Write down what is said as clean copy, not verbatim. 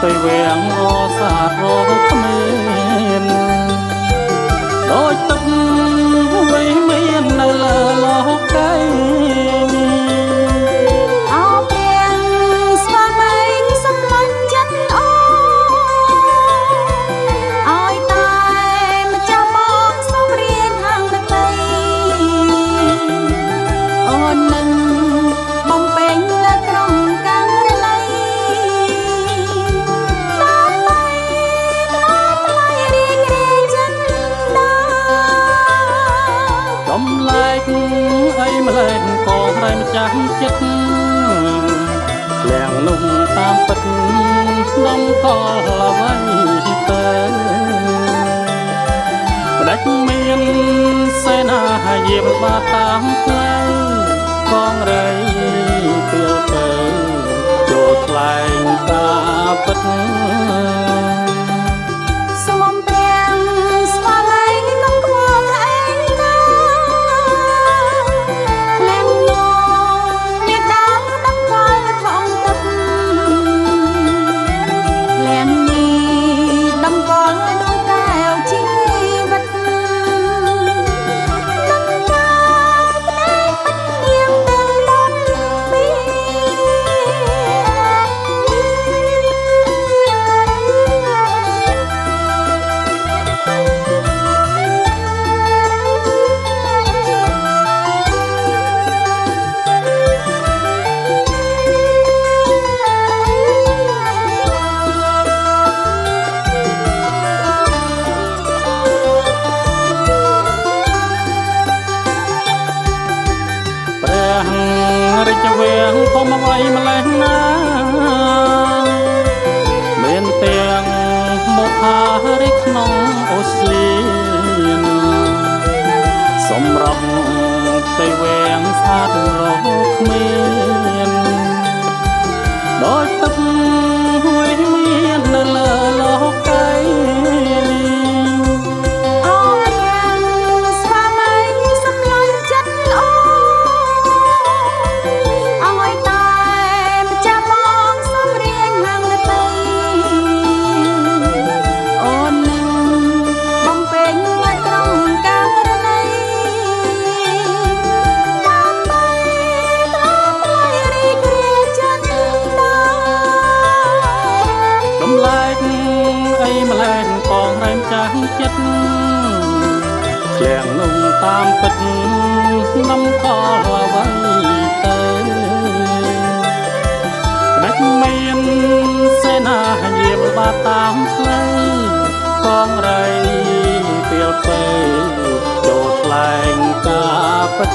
ទៅវាងអសាទរកគ្មានដូចទឹកវ័យមាននៅលើលោកីអោទាំងស្វាមីសម្លាញ់ចិត្តឲ្យតែម្ចាស់បងសុំរៀនហាងទឹកដីអូននឹងបំពេញលើក្រុងកាំងរលីកំលែកអីម្លែងក៏តែម្ចាស់ចិត្តលៀងលំតាមពិតដំកលអ្វីទៅផ្ដាច់មានសេនាយាមបាតាមផ្លូវកងរៃទៀលទៅចូលថ្លែងការពិតរិចវៀងធំអ្វីម្លេះណាមានទាំងមុខហារិក្នុងអូស្លៀនសម្រាប់ទៅវៀងសាទរកគ្មានដោយទឹកមួយមាននៅលើលោកីម្លែងកងរែងចាស់ចិត្តឃ្លាំងនំតាមពិតដំកល់អ្វីទៅផ្ដាច់មានសេនាយាមបាតាមផ្លូវកងរៃទៀលទៅចូលថ្លែងការពិត